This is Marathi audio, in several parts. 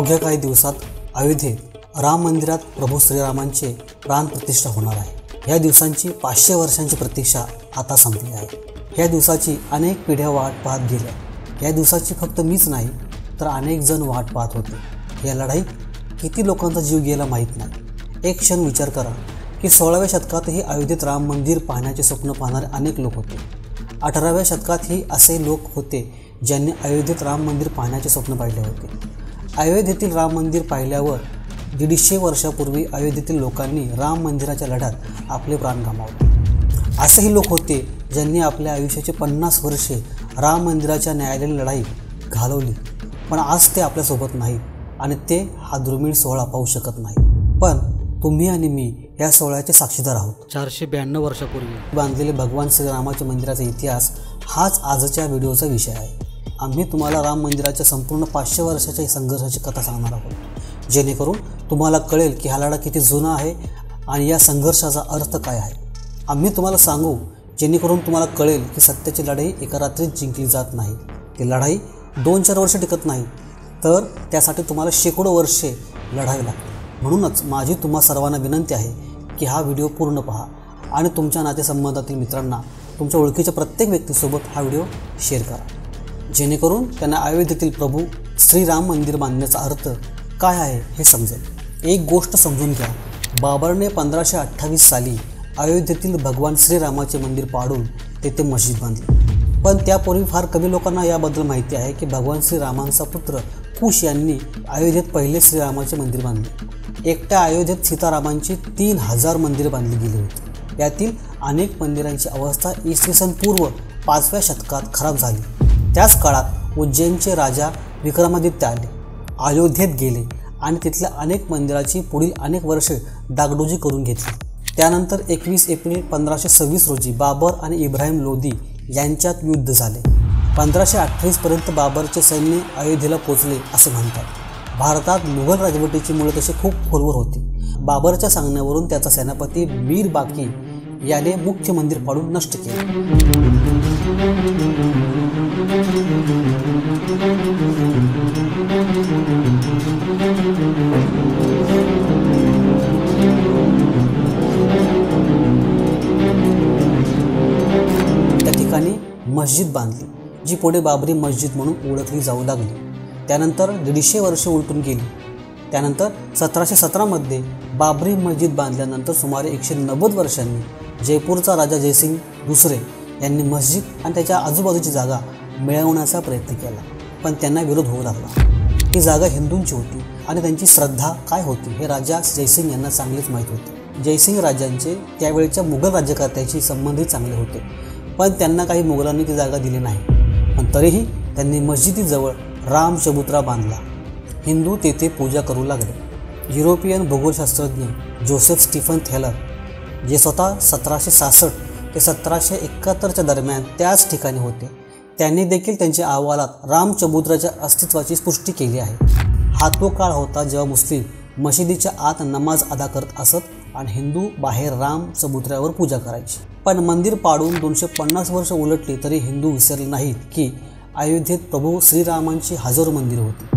अवघ्या काही दिवसात अयोध्येत राम मंदिरात प्रभू श्रीरामांचे प्राणप्रतिष्ठा होणार आहे। या दिवसांची 500 वर्षांची प्रतीक्षा आता संपली आहे। या दिवसाची अनेक पिढ्या वाट पाहत गेल्या। या दिवसाची फक्त मीच नाही तर अनेक जण वाट पाहत होते। या लढाईत किती लोकांचा जीव गेला माहीत नाही। एक क्षण विचार करा की 16व्या शतकातही अयोध्येत राम मंदिर पाहण्याचे स्वप्न पाहणारे अनेक लोक होते। 18व्या शतकातही असे लोक होते ज्यांनी अयोध्येत राम मंदिर पाहण्याचे स्वप्न पाहिले होते। अयोध्येतील राम मंदिर पाहिल्यावर 150 वर्षापूर्वी अयोध्येतील लोकांनी राम मंदिराच्या लढ्यात आपले प्राण गमावले। असेही लोक होते ज्यांनी आपल्या आयुष्याची 50 वर्षे राम मंदिराच्या न्यायालयीन लढाईत घालवली, पण आज ते आपल्यासोबत नाहीत आणि ते हा दुर्मिळ सोहळा पाहू शकत नाही। पण तुम्ही आणि मी या सोहळ्याचे साक्षीदार आहोत। 492 वर्षापूर्वी बांधलेले भगवान श्रीरामाच्या मंदिराचा इतिहास हाच आजच्या व्हिडिओचा विषय आहे। आम्ही तुम्हाला राम मंदिराच्या संपूर्ण 500 वर्षाच्या संघर्षाची कथा सांगणार आहोत, जेणेकरून तुम्हाला कळेल की हा लढा किती जुना आहे आणि या संघर्षाचा अर्थ काय आहे। आम्ही तुम्हाला सांगू जेणेकरून तुम्हाला कळेल की सत्याची लढाई एका रात्रीत जिंकली जात नाही। ती लढाई 2-4 वर्षे टिकत नाही, तर त्यासाठी तुम्हाला शेकडो वर्षे लढावी लागते। म्हणूनच माझी तुम्हा सर्वांना विनंती आहे की हा व्हिडिओ पूर्ण पहा आणि तुमच्या नातेसंबंधातील मित्रांना, तुमच्या ओळखीच्या प्रत्येक व्यक्तीसोबत हा व्हिडिओ शेअर करा, जेणेकरून त्यांना अयोध्येतील प्रभू श्रीराम मंदिर बांधण्याचा अर्थ काय आहे हे समजेल। एक गोष्ट समजून घ्या, बाबरने 1528 साली अयोध्येतील भगवान श्रीरामाचे मंदिर पाडून तेथे मस्जिद बांधली। पण त्यापूर्वी फार कमी लोकांना याबद्दल माहिती आहे की भगवान श्रीरामांचा पुत्र कुश यांनी अयोध्येत पहिले श्रीरामाचे मंदिर बांधले। एकट्या अयोध्येत सीतारामांची 3000 मंदिरे बांधली गेली होती। यातील अनेक मंदिरांची अवस्था इसवी सन पूर्व 5व्या शतकात खराब झाली। त्याच काळात उज्जैनचे राजा विक्रमादित्य आले, अयोध्येत गेले आणि तिथल्या अनेक मंदिराची पुढील अनेक वर्षे डागडुजी करून घेतली। त्यानंतर 21 एप्रिल 1526 रोजी बाबर आणि इब्राहिम लोदी यांच्यात युद्ध झाले। 1528 पर्यंत बाबरचे सैन्य अयोध्येला पोचले असे म्हणतात। भारतात मुघल राजवटीची मुळे तशी खूप खोलवर होती। बाबरच्या सांगण्यावरून त्याचा सेनापती मीर बाकी याने मुख्य मंदिर पाडून नष्ट केले। त्या ठिकाणी मस्जिद बांधली, जी पुढे बाबरी मस्जिद म्हणून ओळखली जाऊ लागली। त्यानंतर 150 वर्षे उलटून गेली। त्यानंतर 1717 मध्ये बाबरी मस्जिद बांधल्यानंतर सुमारे 190 वर्षांनी जयपूरचा राजा जयसिंग दुसरे यांनी मस्जिद आणि त्याच्या आजूबाजूची जागा मिळवण्याचा प्रयत्न केला, पण त्यांना विरोध होऊ लागला। ही जागा हिंदूंची होती आणि त्यांची श्रद्धा काय होती हे राजा जयसिंग यांना चांगलेच माहीत होते। जयसिंग राजांचे त्यावेळच्या मुघल राज्यकर्त्याशी संबंधही चांगले होते, पण त्यांना काही मुघलांनी ती जागा दिली नाही। पण तरीही त्यांनी मस्जिदीजवळ राम चबुतरा बांधला। हिंदू तेथे पूजा करू लागले। युरोपियन भूगोलशास्त्रज्ञ जोसेफ स्टीफन थेलर, जे स्वतः 1766 ते 1771 दरम्यान त्याच ठिकाणी होते, त्यांनी देखील त्यांच्या अहवालात राम चबुतराच्या अस्तित्वाची पुष्टी केली आहे। हा तो काळ होता जेव्हा मुस्लिम मशिदीच्या आत नमाज अदा करत असत आणि हिंदू बाहेर राम चबुतऱ्यावर पूजा करायचे। पण मंदिर पाडून 250 वर्ष उलटली तरी हिंदू विसरले नाहीत की अयोध्येत प्रभू श्रीरामांची हजारो मंदिरे होती।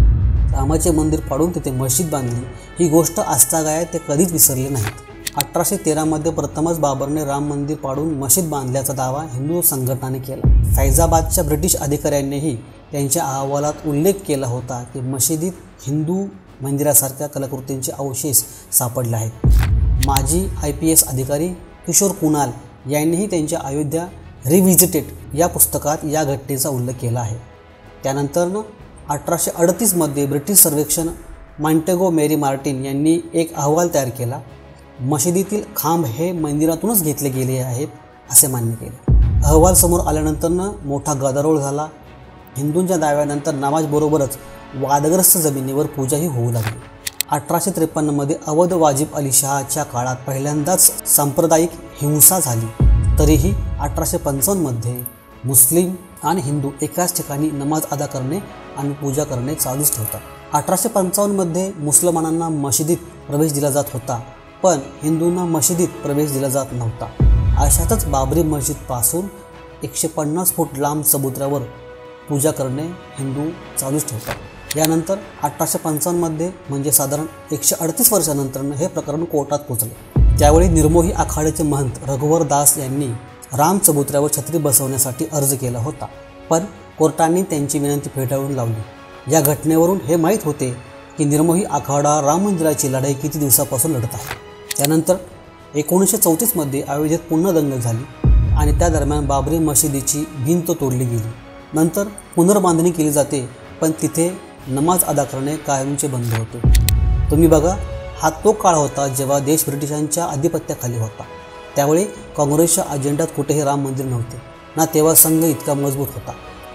रामाचे मंदिर पाडून तिथे मस्जिद बांधली ही गोष्ट आजतागायत ते कधीच विसरले नाहीत। 1813 मध्ये प्रथमच बाबरने राम मंदिर पाडून मस्जिद बांधल्याचा दावा हिंदू संघटनाने केला। फैजाबादच्या ब्रिटिश अधिकाऱ्यांनीही त्यांच्या अहवालात उल्लेख केला होता की मशिदीत हिंदू मंदिरासारख्या कलाकृतींचे अवशेष सापडले आहेत। माजी IPS अधिकारी किशोर कुणाल यांनीही त्यांच्या अयोध्या रिव्हिजिटेड या पुस्तकात या घटनेचा उल्लेख केला आहे। त्यानंतर 1838 मध्ये ब्रिटिश सर्वेक्षण मॉन्टेगो मेरी मार्टिन यांनी एक अहवाल तयार केला। मशिदीतील खांब हे मंदिरातूनच घेतले गेले आहेत असे मान्य केले। अहवाल समोर आल्यानंतर मोठा गदारोळ झाला। हिंदूंच्या दाव्यानंतर नमाजबरोबरच वादग्रस्त जमिनीवर पूजाही होऊ लागली। 1853 मध्ये अवध वाजिब अली शहाच्या काळात पहिल्यांदाच सांप्रदायिक हिंसा झाली। तरीही 1855 मध्ये मुस्लिम आणि हिंदू एकाच ठिकाणी नमाज अदा करणे आणि पूजा करणे चालूच ठेवतात। 1855 मध्ये मुसलमानांना मशिदीत प्रवेश दिला जात होता, पण हिंदूंना मशिदीत प्रवेश दिला जात नव्हता। अशातच बाबरी मस्जिदपासून 150 फूट लांब चबुतऱ्यावर पूजा करणे हिंदू चालूच ठेवतात। यानंतर 1855मध्ये म्हणजे साधारण 138 वर्षानंतर हे प्रकरण कोर्टात पोचले। त्यावेळी निर्मोही आखाड्याचे महंत रघुवर दास यांनी राम चबुतऱ्यावर छत्री बसवण्यासाठी अर्ज केला होता, पण कोर्टाने त्यांची विनंती फेटाळून लावली। या घटनेवरून हे माहीत होते की निर्मोही आखाडा राम मंदिराची लढाई किती दिवसापासून लढत आहे। त्यानंतर 1934मध्ये अयोध्येत पुन्हा दंगल झाली आणि त्या दरम्यान बाबरी मशिदीची भिंत तोडली गेली। नंतर पुनर्बांधणी केली जाते, पण तिथे नमाज अदा करणे कायमचे बंद होते। तुम्ही बघा, हा तो काळ होता जेव्हा देश ब्रिटिशांच्या अधिपत्याखाली होता। त्यावेळी काँग्रेसच्या अजेंड्यात कुठेही राम मंदिर नव्हते ना, तेव्हा संघ इतका मजबूत होता।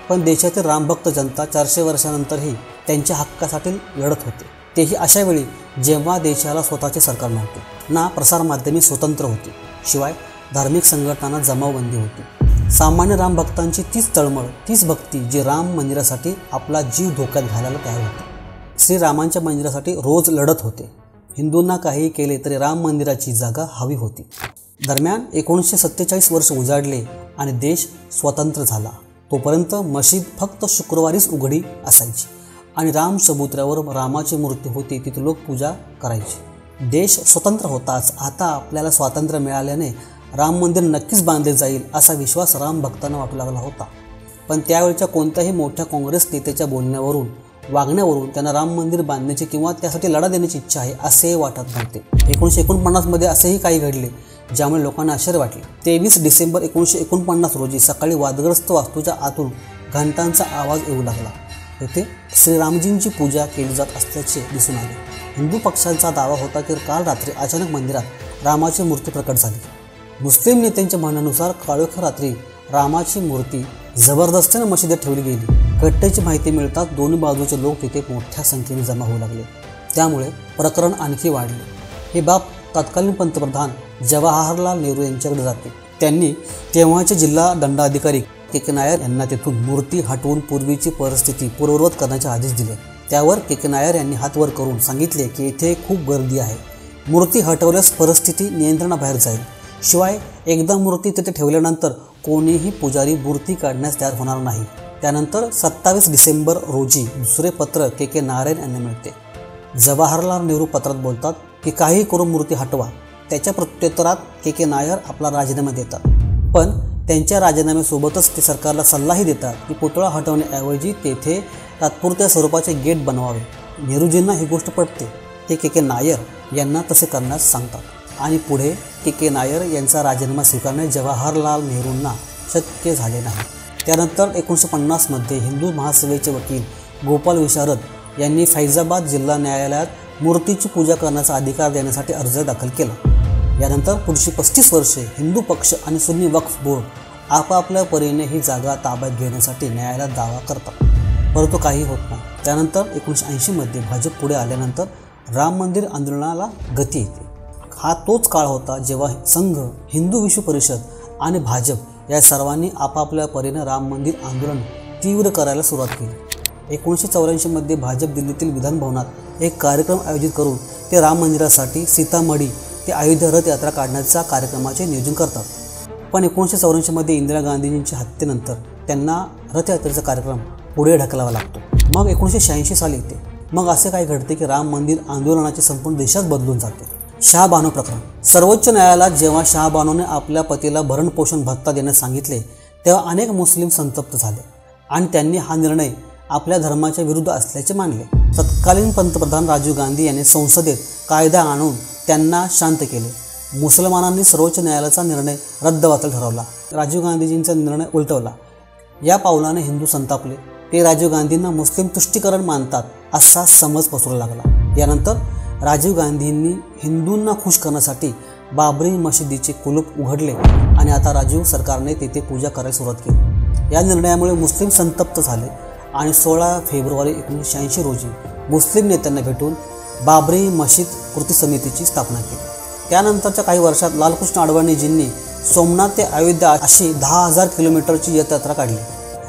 पण देशातील रामभक्त जनता 400 वर्षानंतरही त्यांच्या हक्कासाठी लढत होते, तेही अशा वेळी जेव्हा देशाला स्वतःचे सरकार नव्हते ना, प्रसारमाध्यमे स्वतंत्र होती, शिवाय धार्मिक संघटनांना जमावबंदी होती। सामान्य रामभक्तांची तीच तळमळ, तीच भक्ती जी राम मंदिरासाठी आपला जीव धोक्यात घालायला तयार होते, श्रीरामांच्या मंदिरासाठी रोज लढत होते। हिंदूंना काही केले तरी राम मंदिराची जागा हवी होती। दरम्यान 1947 वर्ष उजाडले आणि देश स्वतंत्र झाला। तोपर्यंत मशीद फक्त शुक्रवारीच उघडी असायची आणि राम चबुतऱ्यावर रामाची मूर्ती होती, तिथे लोक पूजा करायचे। देश स्वतंत्र होताच आता आपल्याला स्वातंत्र्य मिळाल्याने राम मंदिर नक्कीच बांधले जाईल असा विश्वास राम भक्तांना वाटू लागला होता। पण त्यावेळच्या कोणत्याही मोठ्या काँग्रेस नेत्याच्या बोलण्यावरून वागण्यावरून त्यांना राम मंदिर बांधण्याची किंवा त्यासाठी लढा देण्याची इच्छा आहे असे वाटत नव्हते। 1949मध्ये असेही काही घडले ज्यामुळे लोकांना आश्चर्य वाटले। 23 डिसेंबर 1949 रोजी सकाळी वादग्रस्त वास्तूच्या आतून घंटांचा आवाज येऊ लागला। येथे श्रीरामजींची पूजा केली जात असल्याचे दिसून आले। हिंदू पक्षांचा दावा होता की काल रात्री अचानक मंदिरात रामाची मूर्ती प्रकट झाली। मुस्लिम नेत्यांच्या म्हणण्यानुसार काळोख्या रात्री रामाची मूर्ती जबरदस्तीने मशिदीत ठेवली गेली। घटनेची माहिती मिळताच दोन्ही बाजूचे लोक तिथे मोठ्या संख्येने जमा होऊ लागले, त्यामुळे प्रकरण आणखी वाढले। ही बाब तत्कालीन पंतप्रधान जवाहरलाल नेहरू यांच्याकडे जाते। त्यांनी तेव्हाचे जिल्हा दंडाधिकारी के नायर यांना तेथून मूर्ती हटवून पूर्वीची परिस्थिती पूर्ववत करण्याचे आदेश दिले। त्यावर के नायर यांनी हात वर करून सांगितले की येथे खूप गर्दी आहे, मूर्ती हटवल्यास परिस्थिती नियंत्रणाबाहेर जाईल, शिवाय एकदा मूर्ती तिथे ठेवल्यानंतर कोणीही पुजारी मूर्ती काढण्यास तयार होणार नाही। त्यानंतर 27 डिसेंबर रोजी दुसरे पत्र के नारायण यांना मिळते। जवाहरलाल नेहरू पत्रात बोलतात की काही करून मूर्ती हटवा। त्याच्या प्रत्युत्तरात के नायर आपला राजीनामा देतात, पण त्यांच्या राजीनाम्यासोबतच ते सरकारला सल्लाही देतात की पुतळा हटवण्याऐवजी तेथे तात्पुरत्या स्वरूपाचे गेट बनवावे। नेहरूजींना ही गोष्ट पटते, ते के नायर यांना तसे करण्यास सांगतात आणि पुढे के नायर यांचा राजीनामा स्वीकारणे जवाहरलाल नेहरूंना शक्य झाले नाही। त्यानंतर 1950मध्ये हिंदू महासभेचे वकील गोपाल विशारद यांनी फैजाबाद जिल्हा न्यायालयात मूर्तीची पूजा करण्याचा अधिकार देण्यासाठी अर्ज दाखल केला। यानंतर पुढची 35 वर्षे हिंदू पक्ष आणि सुन्नी वक्फ बोर्ड आपापल्या परीने ही जागा ताब्यात घेण्यासाठी न्यायालयात दावा करतात, परंतु काही होत नाही। त्यानंतर 1980मध्ये भाजप पुढे आल्यानंतर राम मंदिर आंदोलनाला गती येते। हा तोच काळ होता जेव्हा संघ, हिंदू विश्व परिषद आणि भाजप या सर्वांनी आपापल्या परीने राम मंदिर आंदोलन तीव्र करायला सुरुवात केली। 1984मध्ये भाजप दिल्लीतील विधान भवनात एक कार्यक्रम आयोजित करून ते राम मंदिरासाठी सीतामढी ते अयोध्या रथ यात्रा काढण्याच्या कार्यक्रमाचे नियोजन करतात। पण 1984मध्ये इंदिरा गांधींच्या हत्येनंतर त्यांना रथयात्रेचा कार्यक्रम पुढे ढकलावा लागतो। मग 1986 साली येते। मग असे काय घडते की राम मंदिर आंदोलनाचे संपूर्ण देशात बदलून जाते। शहाबानो प्रकरण। सर्वोच्च न्यायालयात जेव्हा शहाबानोने आपल्या पतीला भरणपोषण भत्ता देण्यास सांगितले तेव्हा अनेक मुस्लिम संतप्त झाले आणि त्यांनी हा निर्णय आपल्या धर्माच्या विरुद्ध असल्याचे मानले। तत्कालीन पंतप्रधान राजीव गांधी यांनी संसदेत कायदा आणून त्यांना शांत केले। मुसलमानांनी सर्वोच्च न्यायालयाचा निर्णय रद्दबातल ठरवला, राजीव गांधीजींचा निर्णय उलटवला। या पावलाने हिंदू संतापले, ते राजीव गांधींना मुस्लिम तुष्टीकरण मानतात असा समज पसरू लागला। यानंतर राजीव गांधींनी हिंदूंना खुश करण्यासाठी बाबरी मशिदीचे कुलूप उघडले आणि आता राजीव सरकारने तेथे पूजा करायला सुरुवात केली। या निर्णयामुळे मुस्लिम संतप्त झाले आणि 16 फेब्रुवारी 1986 रोजी मुस्लिम नेत्यांना भेटून बाबरी मशीद कृती समितीची स्थापना केली। त्यानंतरच्या काही वर्षात लालकृष्ण अडवाणीजींनी सोमनाथ ते अयोध्या अशी 10,000 किलोमीटरची रथयात्रा काढली।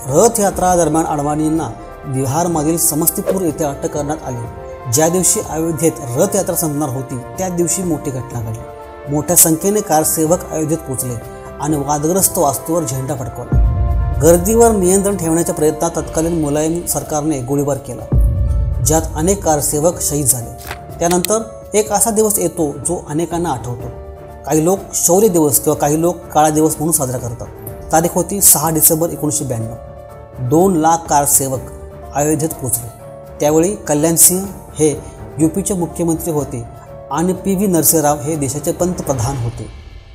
रथयात्रा दरम्यान अडवाणींना बिहारमधील समस्तीपूर येथे अटक करण्यात आली। ज्या दिवशी अयोध्येत रथयात्रा संपणार होती त्या दिवशी मोठी घटना घडली। मोठ्या संख्येने कारसेवक अयोध्येत पोहोचले आणि वादग्रस्त वास्तूवर झेंडा फडकवला। गर्दीवर नियंत्रण ठेवण्याच्या प्रयत्नात तत्कालीन मुलायम सरकारने गोळीबार केला। ज्यात अनेक कारसेवक शहीद झाले। त्यानंतर एक असा दिवस येतो जो अनेकांना आठवतो। काही लोक शौर्य दिवस किंवा काही लोक काळा दिवस म्हणून साजरा करतात। तारीख होती 6 डिसेंबर 1992। 2 लाख कारसेवक अयोध्येत पोहोचले। त्यावेळी कल्याण सिंह हे यूपीचे मुख्यमंत्री होते आणि PV नरसिंह राव हे देशाचे पंतप्रधान होते।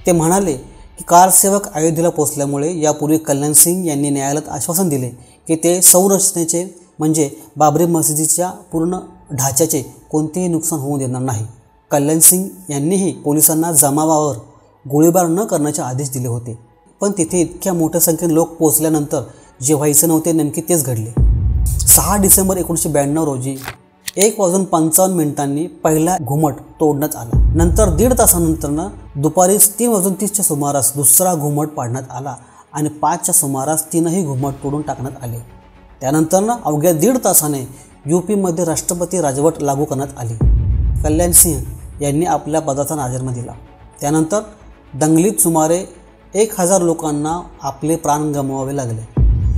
ते म्हणाले की कारसेवक अयोध्येला पोहोचल्यामुळे यापूर्वी कल्याण सिंह यांनी न्यायालयात आश्वासन दिले की ते संरचनेचे म्हणजे बाबरी मशिदीच्या पूर्ण ढाच्याचे कोणतेही नुकसान होऊ देणार नाही। कल्याण सिंह यांनीही पोलिसांना जमावावर गोळीबार न करण्याचे आदेश दिले होते, पण तिथे इतक्या मोठ्या संख्येने लोक पोहोचल्यानंतर जे व्हायचे नव्हते नेमके तेच घडले। 6 डिसेंबर 1992 रोजी 1:55 पहिला घुमट तोडण्यात आला। नंतर 1.5 तासानंतर दुपारी 3:30च्या सुमारास दुसरा घुमट पाडण्यात आला आणि 5च्या सुमारास 3ही घुमट तोडून टाकण्यात आले। त्यानंतर अवघ्या 1.5 तासाने यूपीमध्ये राष्ट्रपती राजवट लागू करण्यात आली। कल्याण सिंह यांनी आपल्या पदाचा राजीनामा दिला। त्यानंतर दंगलीत सुमारे 1000 लोकांना आपले प्राण गमवावे लागले।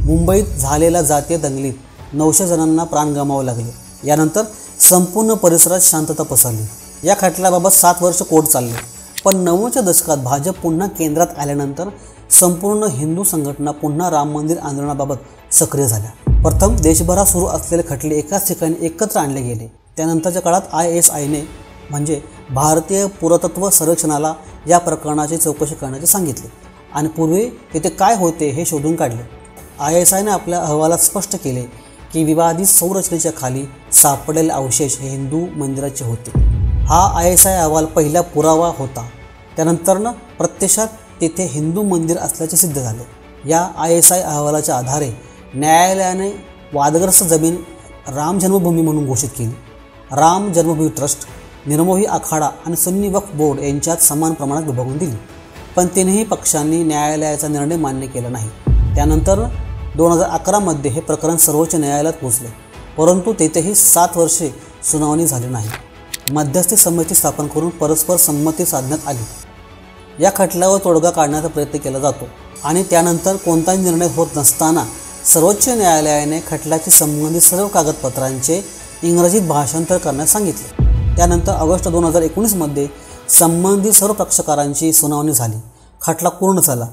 मुंबईत झालेल्या जातीय दंगलीत 900 जणांना प्राण गमवावे लागले। यानंतर संपूर्ण परिसरात शांतता पसरली। या खटल्याबाबत 7 वर्ष कोर्ट चालले, पण 90च्या दशकात भाजप पुन्हा केंद्रात आल्यानंतर संपूर्ण हिंदू संघटना पुन्हा राम मंदिर आंदोलनाबाबत सक्रिय झाल्या। प्रथम देशभरात सुरू असलेले खटले एकाच ठिकाणी एकत्र आणले गेले। त्यानंतरच्या काळात ISIने म्हणजे भारतीय पुरातत्व सर्वेक्षणाला या प्रकरणाची चौकशी करण्याचे सांगितले आणि पूर्वी तेथे काय होते हे शोधून काढले। ISIने आपल्या अहवालात स्पष्ट केले की विवादित संरचनेच्या खाली सापडलेले अवशेष हे हिंदू मंदिराचे होते। हा ISI अहवाल पहिला पुरावा होता। त्यानंतर प्रत्यक्षात तेथे हिंदू मंदिर असल्याचे सिद्ध झाले। या ISI अहवालाच्या आधारे न्यायालयाने वादग्रस्त जमीन राम जन्मभूमी म्हणून घोषित केली। राम जन्मभूमी ट्रस्ट, निर्मोही आखाडा आणि सुन्नी वक्फ बोर्ड यांच्यात समान प्रमाणात विभागून दिली, पण तीनही पक्षांनी न्यायालयाचा निर्णय मान्य केला नाही। त्यानंतर 2011 मध्ये हे प्रकरण सर्वोच्च न्यायालयात पोहोचले, परंतु तेथेही 7 वर्षे सुनावणी झाली नाही। मध्यस्थी समिती स्थापन करून परस्पर संमती साधण्यात आली। या खटल्यावर तोडगा काढण्याचा प्रयत्न केला जातो आणि त्यानंतर कोणताही निर्णय होत नसताना सर्वोच्च न्यायालयाने खटल्याशी संबंधित सर्व कागदपत्रांचे इंग्रजीत भाषांतर करण्यास सांगितले। त्यानंतर ऑगस्ट 2019 मध्ये संबंधित सर्व पक्षकारांची सुनावणी झाली। खटला पूर्ण झाला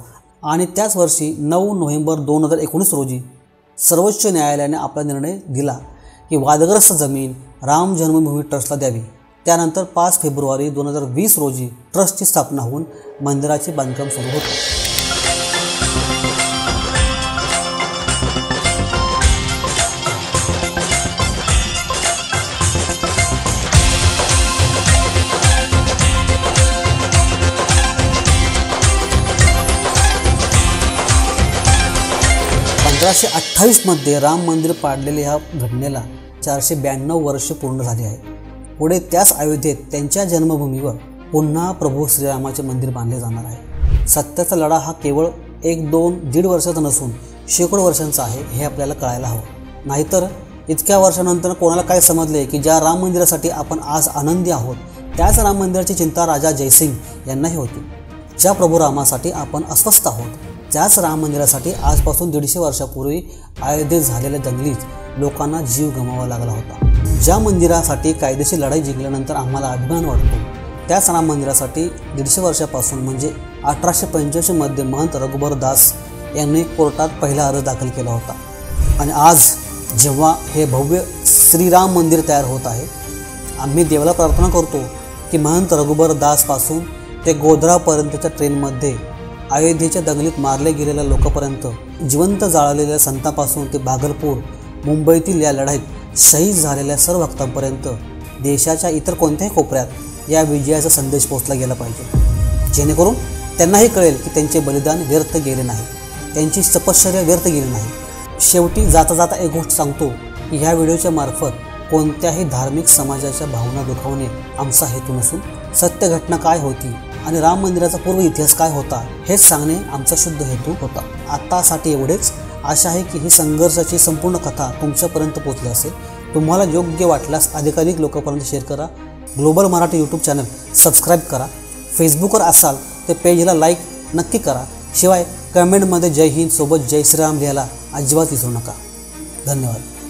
आणि त्याच वर्षी 9 नोव्हेंबर 2019 रोजी सर्वोच्च न्यायालयाने आपला निर्णय दिला की वादग्रस्त जमीन राम जन्मभूमी ट्रस्टला द्यावी। त्यानंतर 5 फेब्रुवारी 2020 रोजी ट्रस्टची स्थापना होऊन मंदिराचे बांधकाम सुरू होते। 1528 मध्ये राम मंदिर पाडलेल्या ह्या घटनेला 492 वर्षे पूर्ण झाली आहे। पुढे त्याच अयोध्येत त्यांच्या जन्मभूमीवर पुन्हा प्रभू श्रीरामाचे मंदिर बांधले जाणार आहे। सत्याचा लढा हा केवळ 1-2-1.5 वर्षाचा नसून शेकडो वर्षांचा आहे हे आपल्याला कळायला हवं। नाहीतर इतक्या वर्षानंतर कोणाला काय समजले की ज्या राम मंदिरासाठी आपण आज आनंदी आहोत त्याच राम मंदिराची चिंता राजा जयसिंग यांनाही होती। ज्या प्रभू रामासाठी आपण अस्वस्थ आहोत त्याच राम मंदिरासाठी आजपासून 150 वर्षापूर्वी अयोध्येत झालेल्या दंगलीत लोकांना जीव गमवावा लागला होता। ज्या मंदिरासाठी कायदेशीर लढाई जिंकल्यानंतर आम्हाला अभिमान वाटतो त्याच राम मंदिरासाठी 150 वर्षापासून म्हणजे 1885 मध्ये महंत रघुबर दास यांनी कोर्टात पहिला अर्ज दाखल केला होता। आणि आज जेव्हा हे भव्य श्रीराम मंदिर तयार होत आहे, आम्ही देवाला प्रार्थना करतो की महंत रघुबर दासपासून ते गोध्रापर्यंतच्या ट्रेनमध्ये अयोध्येच्या दंगलीत मारले गेलेल्या लोकांपर्यंत, जिवंत जाळलेल्या संतांपासून ते भागलपूर मुंबईतील या लढाईत शहीद झालेल्या सर्व भक्तांपर्यंत देशाच्या इतर कोणत्याही कोपऱ्यात या विजयाचा संदेश पोहोचला गेला पाहिजे, जेणेकरून त्यांनाही कळेल की त्यांचे बलिदान व्यर्थ गेले नाही, त्यांची तपश्चर्या व्यर्थ गेली नाही। शेवटी जाता जाता एक गोष्ट सांगतो की ह्या व्हिडिओच्या मार्फत कोणत्याही धार्मिक समाजाच्या भावना दुखावणे आमचा हेतू नसून सत्य घटना काय होती आणि राम मंदिराचा पूर्व इतिहास काय होता हेच सांगणे आमचा शुद्ध हेतू होता। आतासाठी एवढेच। आशा आहे की ही संघर्षाची संपूर्ण कथा तुमच्यापर्यंत पोहोचली असेल। तुम्हाला योग्य वाटल्यास अधिकाधिक लोकांपर्यंत शेअर करा। Global Marathi YouTube channel subscribe करा। फेसबुकवर असाल तर पेजला लाईक नक्की करा। शिवाय कमेंटमध्ये जय हिंद सोबत जय श्रीराम लिहायला अजिबात विसरू नका। धन्यवाद।